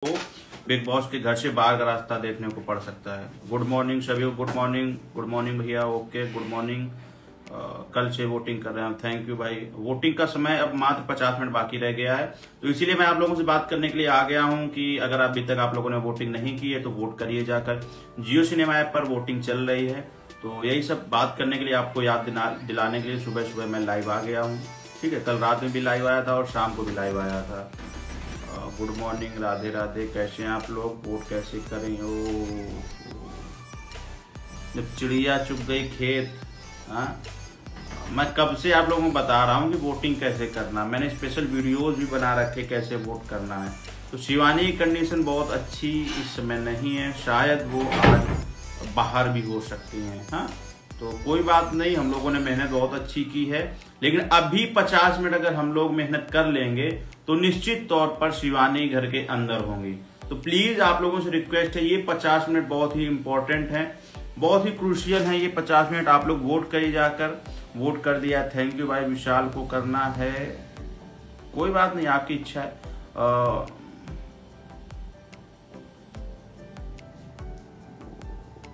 को big boss के घर से बाहर का रास्ता देखने को पड़ सकता है। गुड मॉर्निंग सभी को, गुड मॉर्निंग भैया, ओके गुड मॉर्निंग। कल से वोटिंग कर रहे हैं, थैंक यू भाई। वोटिंग का समय अब मात्र 50 मिनट बाकी रह गया है, तो इसीलिए मैं आप लोगों से बात करने के लिए आ गया हूं कि अगर अभी तक आप लोगों ने वोटिंग नहीं की है तो वोट करिए जाकर। जियो सिनेमा ऐप पर वोटिंग चल रही है, तो यही सब बात करने के लिए, आपको याद दिलाने के लिए सुबह सुबह मैं लाइव आ गया हूँ। ठीक है, कल रात में भी लाइव आया था और शाम को भी लाइव आया था। गुड मॉर्निंग, राधे राधे, कैसे हैं आप लोग? वोट कैसे करें? जब चिड़िया चुग गई खेत। हाँ, मैं कब से आप लोगों को बता रहा हूँ कि वोटिंग कैसे करना। मैंने स्पेशल वीडियोस भी बना रखे कैसे वोट करना है। तो शिवानी की कंडीशन बहुत अच्छी इस समय नहीं है, शायद वो आज बाहर भी हो सकती हैं। हाँ, तो कोई बात नहीं, हम लोगों ने मेहनत बहुत अच्छी की है, लेकिन अभी 50 मिनट अगर हम लोग मेहनत कर लेंगे तो निश्चित तौर पर शिवानी घर के अंदर होंगी। तो प्लीज आप लोगों से रिक्वेस्ट है, ये 50 मिनट बहुत ही इंपॉर्टेंट है, बहुत ही क्रूशियल है। ये 50 मिनट आप लोग वोट करिए जाकर। वोट कर दिया, थैंक यू भाई। विशाल को करना है, कोई बात नहीं, आपकी इच्छा है।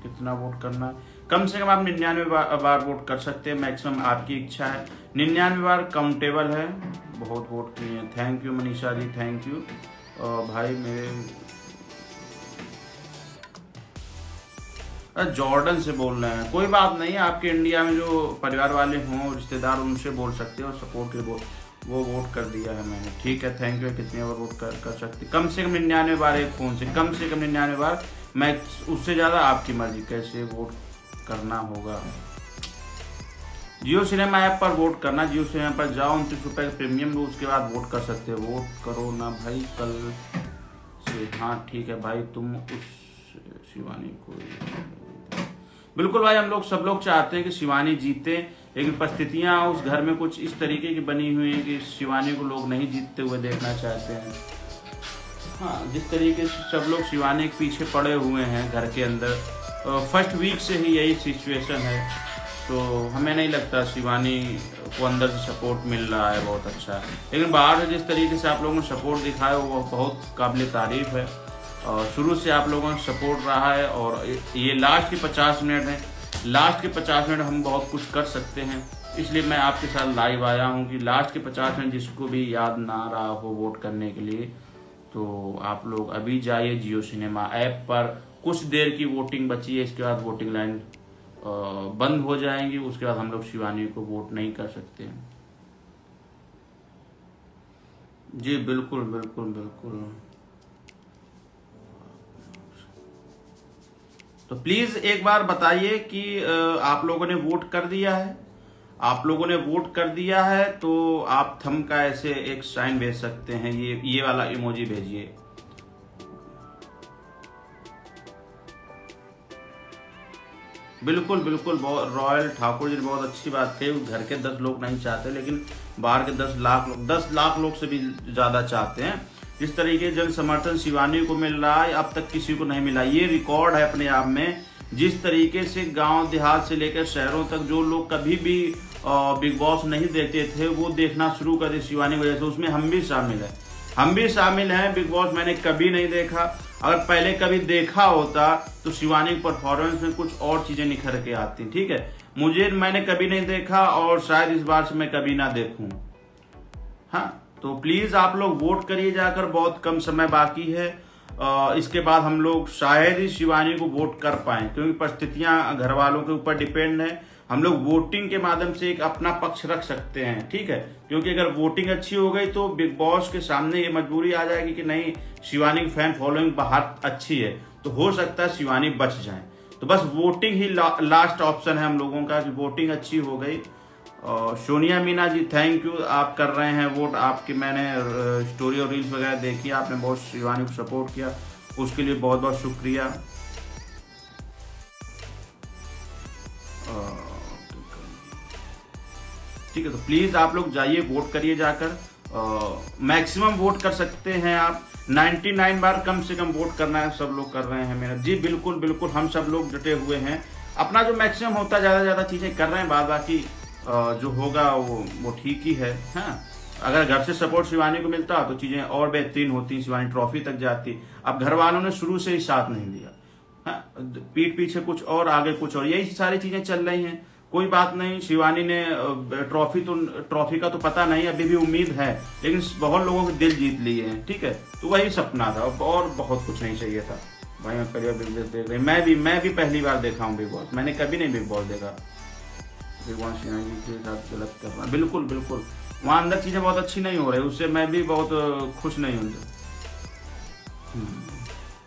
कितना वोट करना है? कम से कम आप 99 बार वोट कर सकते हैं, मैक्सिमम आपकी इच्छा है। 99 बार काउंटेबल है। बहुत वोट किए हैं, thank you Manisha ji, thank you भाई। मेरे जॉर्डन से बोल रहे हैं, कोई बात नहीं, आपके इंडिया में जो परिवार वाले हों, रिश्तेदार, उनसे बोल सकते हो। सपोर्ट के वो वोट कर दिया है मैंने, ठीक है, थैंक यू। कितने बार वोट कर सकते? कम से कम 99 बार, एक फोन से कम 99 बार। मैं उससे ज्यादा आपकी मर्जी, कैसे वोट करना होगा। जियो सिनेमा ऐप पर वोट करना, जियो सिनेमा पर जाओ, 29 रुपए का प्रीमियम लो, उसके बाद वोट कर सकते हो। वोट करो ना भाई कल से। हाँ ठीक है भाई, तुम उस शिवानी को। बिल्कुल भाई, हम लोग सब लोग चाहते हैं कि शिवानी जीते, लेकिन परिस्थितियां उस घर में कुछ इस तरीके की बनी हुई है कि शिवानी को लोग नहीं जीतते हुए देखना चाहते हैं। हाँ, जिस तरीके से सब लोग शिवानी के पीछे पड़े हुए हैं घर के अंदर, फर्स्ट वीक से ही यही सिचुएशन है। तो हमें नहीं लगता शिवानी को अंदर से सपोर्ट मिल रहा है बहुत अच्छा, लेकिन बाहर से जिस तरीके से आप लोगों ने सपोर्ट दिखाया वो बहुत काबिल तारीफ है। शुरू से आप लोगों ने सपोर्ट रहा है, और ये लास्ट के 50 मिनट हैं। लास्ट के 50 मिनट हम बहुत कुछ कर सकते हैं, इसलिए मैं आपके साथ लाइव आया हूँ कि लास्ट के 50 मिनट जिसको भी याद ना रहा हो वोट करने के लिए, तो आप लोग अभी जाइए जियो सिनेमा ऐप पर। कुछ देर की वोटिंग बची है, इसके बाद वोटिंग लाइन बंद हो जाएंगी, उसके बाद हम लोग शिवानी को वोट नहीं कर सकते हैं। जी बिल्कुल बिल्कुल बिल्कुल। तो प्लीज एक बार बताइए कि आप लोगों ने वोट कर दिया है। आप लोगों ने वोट कर दिया है तो आप थंब का ऐसे एक साइन भेज सकते हैं, ये वाला इमोजी भेजिए। बिल्कुल बिल्कुल, बहुत रॉयल ठाकुर जी ने बहुत अच्छी बात कही। घर के 10 लोग नहीं चाहते, लेकिन बाहर के 10 लाख लोग से भी ज्यादा चाहते हैं। जिस तरीके जन समर्थन शिवानी को मिल रहा है, अब तक किसी को नहीं मिला। ये रिकॉर्ड है अपने आप में। जिस तरीके से गांव देहात से लेकर शहरों तक जो लोग कभी भी बिग बॉस नहीं देखते थे, वो देखना शुरू कर दिए शिवानी की वजह से। उसमें हम भी शामिल हैं, हम भी शामिल हैं। बिग बॉस मैंने कभी नहीं देखा, अगर पहले कभी देखा होता तो शिवानी की परफॉर्मेंस में कुछ और चीजें निखर के आती। ठीक है, मैंने कभी नहीं देखा, और शायद इस बार से मैं कभी ना देखूं। हाँ, तो प्लीज आप लोग वोट करिए जाकर, बहुत कम समय बाकी है। इसके बाद हम लोग शायद ही शिवानी को वोट कर पाए, क्योंकि परिस्थितियां घर वालों के ऊपर डिपेंड है। हम लोग वोटिंग के माध्यम से एक अपना पक्ष रख सकते हैं, ठीक है, क्योंकि अगर वोटिंग अच्छी हो गई तो बिग बॉस के सामने ये मजबूरी आ जाएगी कि नहीं, शिवानी की फैन फॉलोइंग बाहर अच्छी है, तो हो सकता है शिवानी बच जाए। तो बस वोटिंग ही लास्ट ऑप्शन है हम लोगों का, कि वोटिंग अच्छी हो गई। सोनिया मीना जी, थैंक यू, आप कर रहे हैं वोट। आपकी मैंने स्टोरी और रील्स वगैरह देखी, आपने बहुत शिवानी को सपोर्ट किया, उसके लिए बहुत बहुत शुक्रिया। ठीक है, तो प्लीज आप लोग जाइए, वोट करिए जाकर। मैक्सिमम वोट कर सकते हैं आप, 99 बार कम से कम वोट करना है। सब लोग कर रहे हैं मेहनत। जी बिल्कुल बिल्कुल, हम सब लोग जुटे हुए हैं, अपना जो मैक्सिमम होता है, ज्यादा चीजें कर रहे हैं। बाद बाकी जो होगा वो ठीक ही है। हाँ, अगर घर से सपोर्ट शिवानी को मिलता तो चीजें और बेहतरीन होती, शिवानी ट्रॉफी तक जाती। अब घर वालों ने शुरू से ही साथ नहीं दिया, हाँ, पीठ पीछे कुछ और आगे कुछ और, यही सारी चीजें चल रही हैं। कोई बात नहीं, शिवानी ने ट्रॉफी का तो पता नहीं, अभी भी उम्मीद है, लेकिन बहुत लोगों के दिल जीत लिए हैं, ठीक है। तो वही सपना था और बहुत कुछ नहीं चाहिए था भाई। मैं करियर बिग बॉस देख रही, मैं भी पहली बार देखा हूँ बिग बॉस, मैंने कभी नहीं बिग बॉस देखा। बिग बॉस शिवानी के साथ गलत कर रहा, बिल्कुल बिल्कुल, वहां अंदर चीजें बहुत अच्छी नहीं हो रही, उससे मैं भी बहुत खुश नहीं हूँ।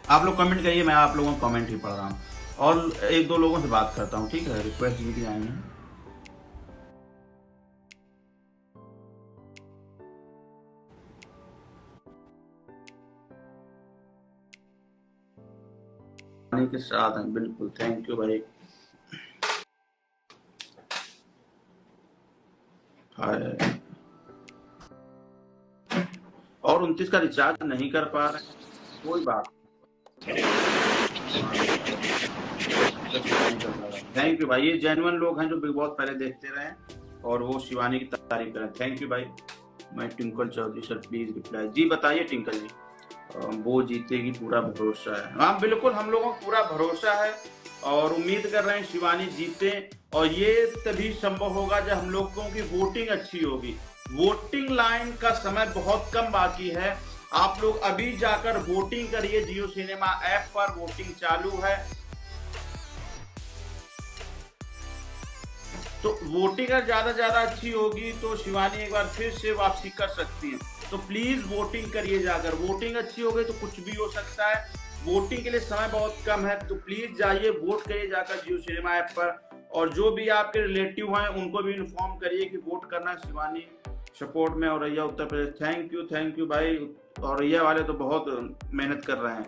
आप लोग कमेंट करिए, मैं आप लोगों को कमेंट ही पढ़ रहा हूँ और एक दो लोगों से बात करता हूँ, ठीक है। रिक्वेस्ट भी आए हैं। के साथ हैं, बिल्कुल, थैंक यू भाई। और 29 का रिचार्ज नहीं कर पा रहे हैं, कोई बात। थैंक यू भाई, ये जेन्युइन लोग हैं जो बिग बॉस पहले देखते रहे और वो शिवानी की तारीफ करें। थैंक यू भाई। मैं Tinkle Chaudhary sir please reply. जी बताइए टिंकल जी। वो जीतेगी, पूरा भरोसा है। हाँ बिल्कुल, हम लोगों को पूरा भरोसा है और उम्मीद कर रहे हैं शिवानी जीते, और ये तभी संभव होगा जब हम लोगों की वोटिंग अच्छी होगी। वोटिंग लाइन का समय बहुत कम बाकी है, आप लोग अभी जाकर वोटिंग करिए। जियो सिनेमा ऐप पर वोटिंग चालू है, तो वोटिंग अगर ज्यादा अच्छी होगी तो शिवानी एक बार फिर से वापसी कर सकती है। तो प्लीज वोटिंग करिए जाकर, वोटिंग अच्छी हो गई तो कुछ भी हो सकता है। वोटिंग के लिए समय बहुत कम है, तो प्लीज जाइए वोट करिए जाकर जियो सिनेमा ऐप पर, और जो भी आपके रिलेटिव हैं उनको भी इन्फॉर्म करिए कि वोट करना शिवानी सपोर्ट में। औरैया उत्तर प्रदेश, थैंक यू भाई। औरैया वाले तो बहुत मेहनत कर रहे हैं।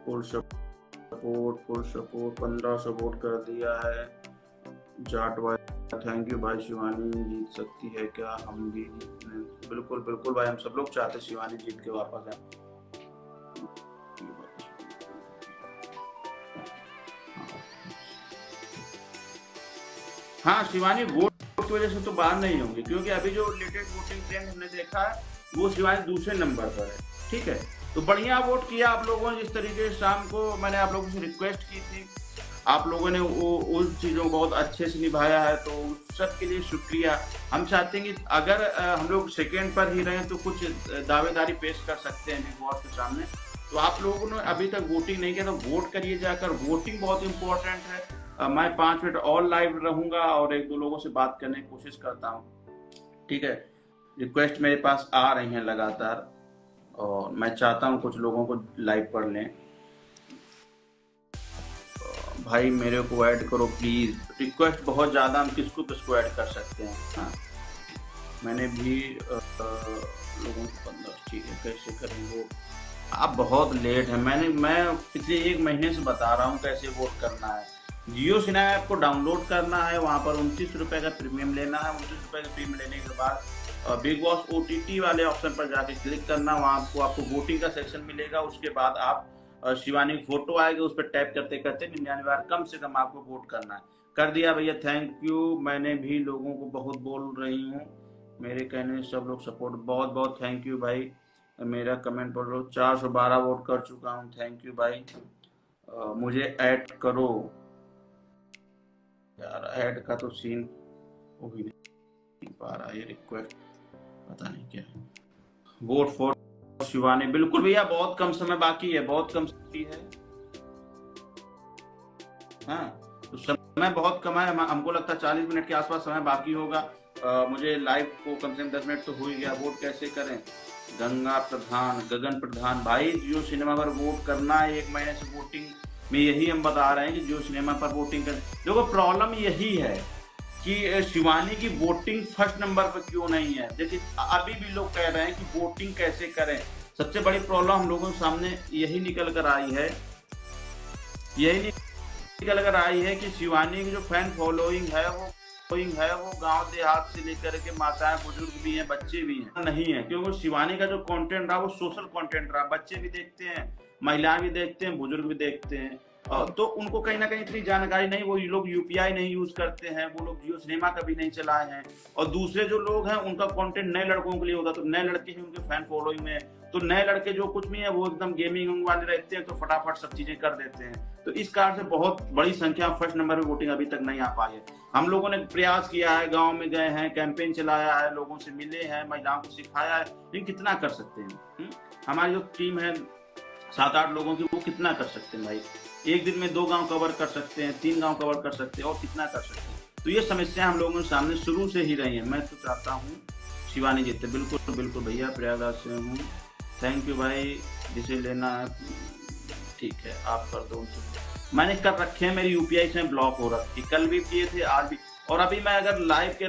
फुल सपोर्ट 15 सपोर्ट कर दिया है जाट भाई। थैंक यू भाई। शिवानी जीत सकती है क्या? हम भी जीतने, बिल्कुल बिल्कुल भाई, हम सब लोग चाहते शिवानी जीत के वापस आए। हाँ शिवानी वोट की वजह से तो बाहर नहीं होंगी, क्योंकि अभी जो लेटेस्ट वोटिंग ट्रेंड हमने देखा है वो शिवानी दूसरे नंबर पर है, ठीक है। तो बढ़िया वोट किया आप लोगों ने। जिस तरीके से शाम को मैंने आप लोगों से रिक्वेस्ट की थी, आप लोगों ने उस चीज़ों को बहुत अच्छे से निभाया है, तो उस सब के लिए शुक्रिया। हम चाहते हैं कि अगर हम लोग सेकेंड पर ही रहें तो कुछ दावेदारी पेश कर सकते हैं बिग बॉस के सामने। तो आप लोगों ने अभी तक वोटिंग नहीं किया तो वोट करिए जाकर, वोटिंग बहुत इंपॉर्टेंट है। मैं 5 मिनट और लाइव रहूंगा और एक दो लोगों से बात करने की कोशिश करता हूँ, ठीक है। रिक्वेस्ट मेरे पास आ रही हैं लगातार और मैं चाहता हूँ कुछ लोगों को लाइव पढ़ लें। भाई मेरे को ऐड करो प्लीज, रिक्वेस्ट बहुत ज्यादा, हम किसको ऐड कर सकते हैं। हाँ मैंने भी लोगों को 15, ठीक है, कैसे करेंगे? आप बहुत लेट है, मैं पिछले 1 महीने से बता रहा हूँ कैसे वोट करना है। जियो सिनेमा ऐप को डाउनलोड करना है, वहाँ पर 29 रुपये का प्रीमियम लेना है। 29 रुपये का प्रीमियम लेने के बाद बिग बॉस OTT वाले ऑप्शन पर जाके क्लिक करना, वहाँ आपको वोटिंग का सेक्शन मिलेगा। उसके बाद आप शिवानी की फोटो आएगी, उस पर टैप करते करते 99 बार कम से कम आपको वोट करना है। कर दिया भैया, थैंक यू। मैंने भी लोगों को बहुत बोल रही हूँ, मेरे कहने से सब लोग सपोर्ट, बहुत बहुत थैंक यू भाई। मेरा कमेंट पढ़ लो, 412 वोट कर चुका हूँ, थैंक यू भाई। मुझे ऐड करो यार, ऐड का तो सीन हो ही नहीं पा रहा, ये रिक्वेस्ट पता नहीं क्या है। वोट फॉर शिवानी, बिल्कुल भैया, बहुत कम समय बाकी है, बहुत कम समय है। हाँ तो समय बहुत कम है, हमको लगता है 40 मिनट के आसपास समय बाकी होगा। मुझे लाइव को कम से कम 10 मिनट तो हो ही गया। वोट कैसे करें? गगन प्रधान भाई, जियो सिनेमा पर वोट करना है। 1 महीने से वोटिंग में यही हम बता रहे हैं कि जियो सिनेमा पर वोटिंग करें। देखो प्रॉब्लम यही है कि शिवानी की वोटिंग फर्स्ट नंबर पर क्यों नहीं है। देखिए अभी भी लोग कह रहे हैं कि वोटिंग कैसे करें। सबसे बड़ी प्रॉब्लम हम लोगों के सामने यही निकल कर आई है कि शिवानी की जो फैन फॉलोइंग है वो गांव देहात से लेकर के माताएं बुजुर्ग भी हैं, बच्चे भी हैं नहीं है, क्योंकि शिवानी का जो कंटेंट रहा वो सोशल कंटेंट रहा। बच्चे भी देखते हैं, महिलाएं भी देखते हैं, बुजुर्ग भी देखते हैं। तो उनको कहीं ना कहीं इतनी जानकारी नहीं, वो लोग यूपीआई नहीं यूज करते हैं, वो लोग जियो सिनेमा कभी नहीं चलाए हैं। और दूसरे जो लोग हैं उनका कंटेंट नए लड़कों के लिए होता है, तो नए लड़के ही उनके फैन फॉलोइंग में, तो नए लड़के जो कुछ भी है वो एकदम गेमिंग वाले रहते हैं, तो फटाफट सब चीजें कर देते हैं। तो इस कारण से बहुत बड़ी संख्या फर्स्ट नंबर पे वोटिंग अभी तक नहीं आ पाई है। हम लोगों ने प्रयास किया है, गाँव में गए हैं, कैंपेन चलाया है, लोगों से मिले हैं, महिलाओं को सिखाया है, लेकिन कितना कर सकते हैं। हमारी जो टीम है 7-8 लोगों की, वो कितना कर सकते हैं भाई। एक दिन में 2 गांव कवर कर सकते हैं, 3 गांव कवर कर सकते हैं, और कितना कर सकते हैं। तो ये समस्या हम लोगों के सामने शुरू से ही रही है। मैं तो चाहता हूँ शिवानी जीते। बिल्कुल बिल्कुल भैया, प्रयागराज से हूँ। थैंक यू भाई, जिसे लेना है ठीक है आप कर दो। मैंने कर रखे हैं, मेरी यूपीआई से ब्लॉक हो रखी, कल भी किए थे, आज भी। और अभी मैं अगर लाइव के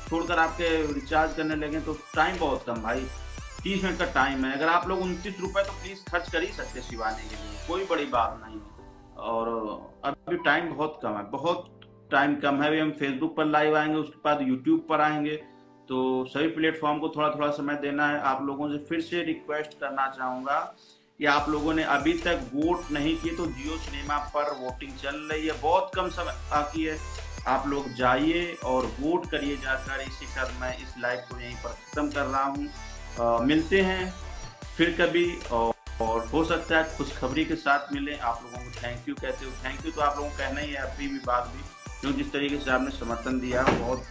छोड़कर आपके रिचार्ज करने लगे तो टाइम बहुत कम भाई, 30 मिनट का टाइम है। अगर आप लोग 29 रुपए तो प्लीज खर्च कर ही सकते शिवानी के लिए, कोई बड़ी बात नहीं है। और अभी टाइम बहुत कम है, बहुत टाइम कम है। अभी हम फेसबुक पर लाइव आएंगे, उसके बाद यूट्यूब पर आएंगे, तो सभी प्लेटफॉर्म को थोड़ा थोड़ा समय देना है। आप लोगों से फिर से रिक्वेस्ट करना चाहूंगा कि आप लोगों ने अभी तक वोट नहीं किए तो जियो सिनेमा पर वोटिंग चल रही है, बहुत कम समय बाकी है। आप लोग जाइए और वोट करिए जाकर। इसी कर मैं इस लाइव को यहीं पर खत्म कर रहा हूँ। मिलते हैं फिर कभी, और हो सकता है खुशखबरी के साथ मिले। आप लोगों को थैंक यू कहते हो। थैंक यू तो आप लोगों को कहना ही है अपनी भी बात भी, क्योंकि जिस तरीके से आपने समर्थन दिया बहुत